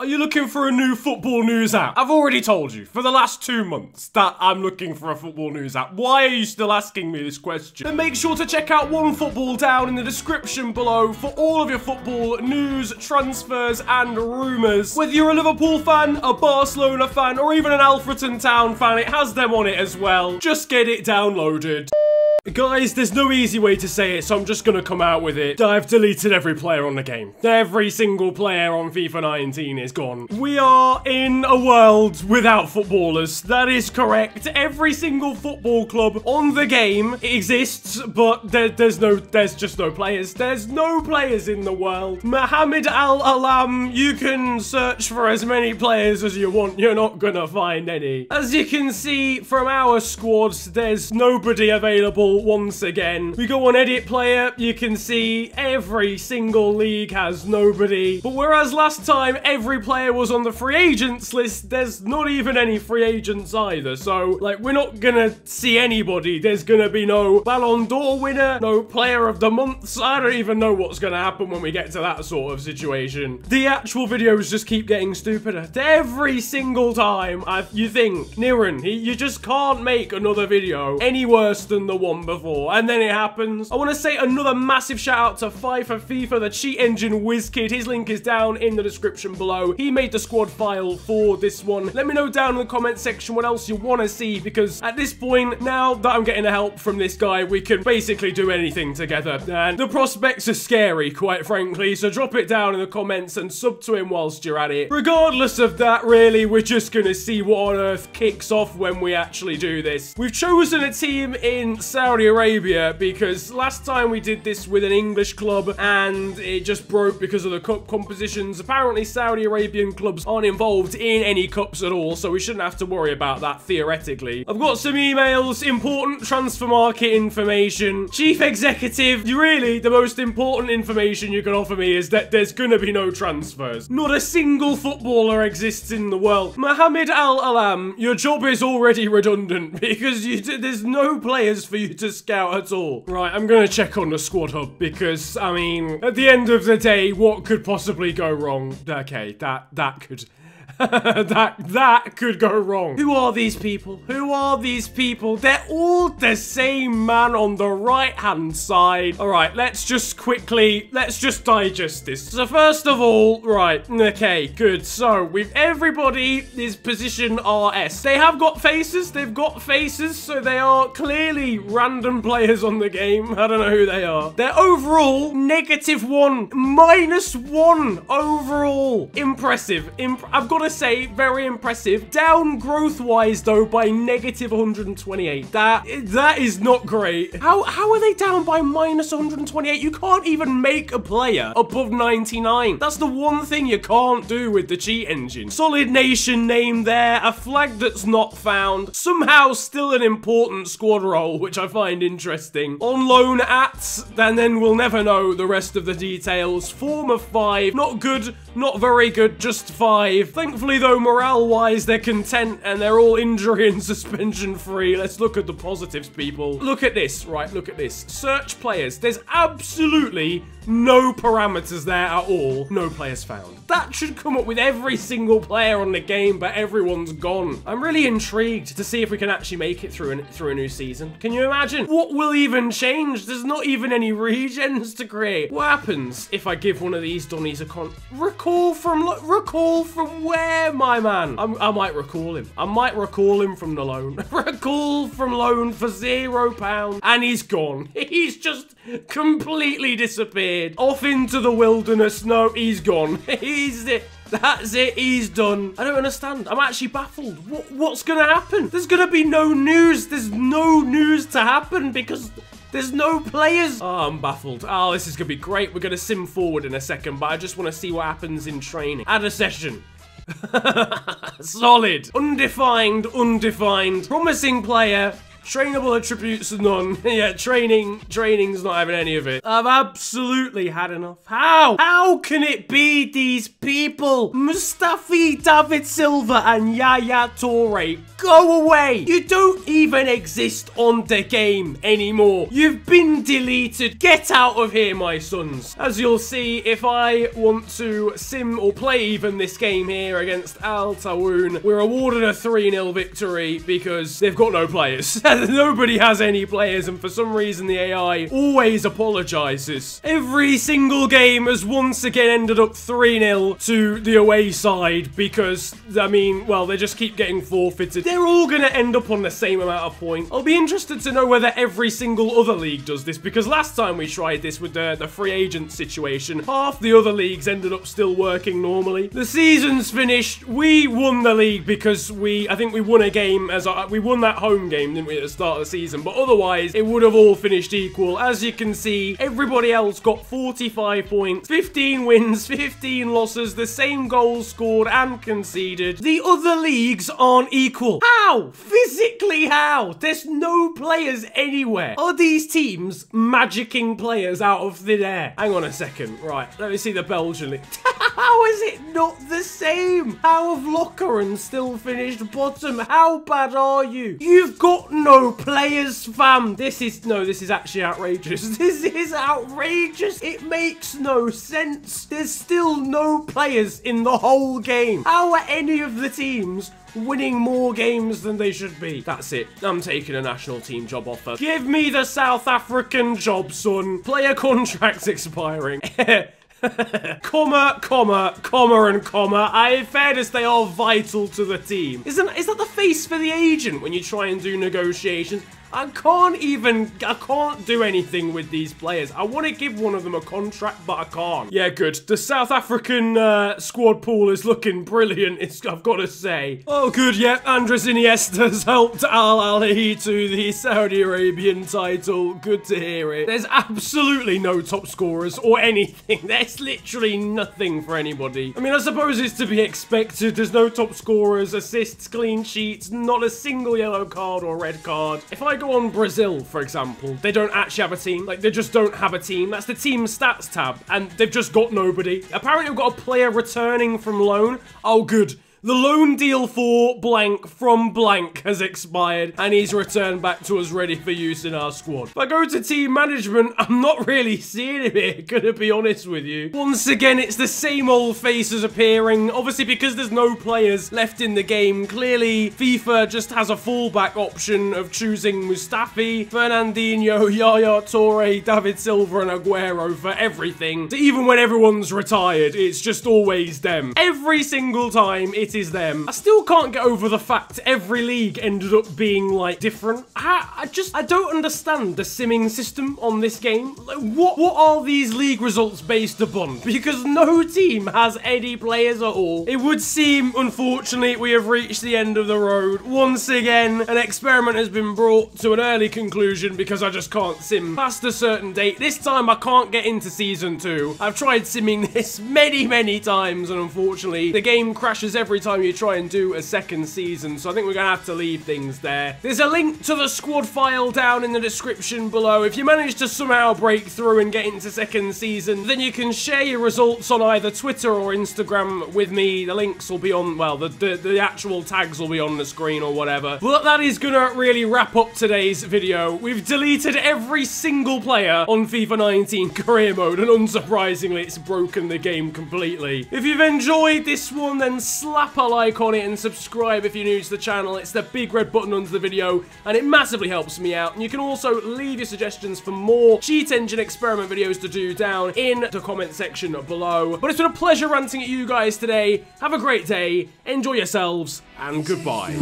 Are you looking for a new football news app? I've already told you for the last 2 months that I'm looking for a football news app. Why are you still asking me this question? Then make sure to check out One Football down in the description below for all of your football news, transfers, and rumours. Whether you're a Liverpool fan, a Barcelona fan, or even an Alfreton Town fan, it has them on it as well. Just get it downloaded. Guys, there's no easy way to say it, so I'm just gonna come out with it. I've deleted every player on the game. Every single player on FIFA 19 is gone. We are in a world without footballers. That is correct. Every single football club on the game exists, but there's just no players. There's no players in the world. Mohamed Al-Alam, you can search for as many players as you want. You're not gonna find any. As you can see from our squads, there's nobody available. Once again, we go on edit player, you can see every single league has nobody. But whereas last time every player was on the free agents list, there's not even any free agents either. So, like, we're not gonna see anybody. There's gonna be no Ballon d'Or winner, no player of the month. I don't even know what's gonna happen when we get to that sort of situation. The actual videos just keep getting stupider. Every single time, you think, Niren, you just can't make another video any worse than the one before, and then it happens. I want to say another massive shout out to FIFA, the cheat engine whiz kid. His link is down in the description below. He made the squad file for this one. Let me know down in the comment section what else you want to see, because at this point, now that I'm getting the help from this guy, we can basically do anything together, and the prospects are scary, quite frankly, so drop it down in the comments and sub to him whilst you're at it. Regardless of that, really, we're just gonna see what on earth kicks off when we actually do this. We've chosen a team in Saudi Arabia because last time we did this with an English club and it just broke because of the cup compositions. Apparently Saudi Arabian clubs aren't involved in any cups at all, so we shouldn't have to worry about that theoretically. I've got some emails, important transfer market information, chief executive. Really, the most important information you can offer me is that there's gonna be no transfers. Not a single footballer exists in the world. Mohamed Al-Alam, your job is already redundant because there's no players for you to scout at all. Right, I'm gonna check on the squad hub because, I mean, at the end of the day, what could possibly go wrong? Okay, that could... that could go wrong. Who are these people? Who are these people? They're all the same man on the right-hand side. All right, let's just digest this. So first of all, right, okay, good. So with everybody is position RS. They have got faces. They've got faces, so they are clearly random players on the game. I don't know who they are. They're overall -1, -1 overall. Impressive. I've got to say, very impressive. Down growth-wise, though, by -128. That is not great. How are they down by -128? You can't even make a player above 99. That's the one thing you can't do with the cheat engine. Solid nation name there, a flag that's not found. Somehow still an important squad role, which I find interesting. On loan at, and then we'll never know the rest of the details. Form of 5. Not good, not very good, just 5. Thankfully, though, morale-wise, they're content and they're all injury and suspension-free. Let's look at the positives, people. Look at this, right? Look at this. Search players. There's absolutely no parameters there at all. No players found. That should come up with every single player on the game, but everyone's gone. I'm really intrigued to see if we can actually make it through a new season. Can you imagine? What will even change? There's not even any regens to create. What happens if I give one of these Donnies a recall from where, my man? I might recall him. I might recall him from the loan. Recall from loan for £0. And he's gone. He's just completely disappeared. Off into the wilderness. No, he's gone. That's it, he's done. I don't understand. I'm actually baffled. What's gonna happen? There's gonna be no news. There's no news to happen because there's no players. Oh, I'm baffled. Oh, this is gonna be great. We're gonna sim forward in a second, but I just want to see what happens in training. Add a session. Solid. Undefined. Promising player. Trainable attributes, none. Yeah, training's not having any of it. I've absolutely had enough. How can it be these people? Mustafi, David Silva, and Yaya Toure. Go away. You don't even exist on the game anymore. You've been deleted. Get out of here, my sons. As you'll see, if I want to sim or play even this game here against Al Tawoun, we're awarded a 3-0 victory because they've got no players. Nobody has any players, and for some reason the AI always apologizes. Every single game has once again ended up 3-0 to the away side because, I mean, well, they just keep getting forfeited. They're all going to end up on the same amount of points. I'll be interested to know whether every single other league does this, because last time we tried this with the free agent situation, half the other leagues ended up still working normally. The season's finished. We won the league because I think we won a game we won that home game, didn't we, at the start of the season, but otherwise it would have all finished equal. As you can see, everybody else got 45 points, 15 wins, 15 losses, the same goals scored and conceded. The other leagues aren't equal. How? Physically how? There's no players anywhere. Are these teams magicking players out of thin air? Hang on a second. Right, let me see the Belgian league. How is it not the same? How have Lokeren still finished bottom? How bad are you? You've got no players, fam. This is actually outrageous. This is outrageous. It makes no sense. There's still no players in the whole game. How are any of the teams winning more games than they should be? That's it. I'm taking a national team job offer. Give me the South African job, son. Player contracts expiring. comma, and comma. In fairness, they are vital to the team. Is that the face for the agent when you try and do negotiations? I can't do anything with these players. I want to give one of them a contract, but I can't. Yeah, good. The South African squad pool is looking brilliant, I've got to say. Oh, good, yeah. Andres Iniesta's helped Al Ahly to the Saudi Arabian title. Good to hear it. There's absolutely no top scorers or anything. There's literally nothing for anybody. I mean, I suppose it's to be expected. There's no top scorers, assists, clean sheets, not a single yellow card or red card. If I go on Brazil, for example, they don't actually have a team. Like, they just don't have a team. That's the team stats tab, and they've just got nobody. Apparently, we've got a player returning from loan. Oh, good. The loan deal for blank from blank has expired, and he's returned back to us ready for use in our squad. If I go to team management, I'm not really seeing him here, gonna be honest with you. Once again, it's the same old faces appearing. Obviously, because there's no players left in the game, clearly FIFA just has a fallback option of choosing Mustafi, Fernandinho, Yaya Toure, David Silva, and Aguero for everything. So even when everyone's retired, it's just always them. Every single time, it is them. I still can't get over the fact every league ended up being, like, different. I don't understand the simming system on this game. Like, what are these league results based upon? Because no team has any players at all. It would seem, unfortunately, we have reached the end of the road. Once again, an experiment has been brought to an early conclusion because I just can't sim past a certain date. This time, I can't get into Season 2. I've tried simming this many times, and unfortunately, the game crashes every time you try and do a second season, so I think we're gonna have to leave things there. There's a link to the squad file down in the description below. If you manage to somehow break through and get into second season, then you can share your results on either Twitter or Instagram with me. The links will be on, well, the actual tags will be on the screen or whatever. But that is gonna really wrap up today's video. We've deleted every single player on FIFA 19 career mode, and unsurprisingly, it's broken the game completely. If you've enjoyed this one, then slap a like on it and subscribe if you're new to the channel. It's the big red button under the video, and it massively helps me out. And you can also leave your suggestions for more cheat engine experiment videos to do down in the comment section below. But it's been a pleasure ranting at you guys today. Have a great day, enjoy yourselves, and goodbye.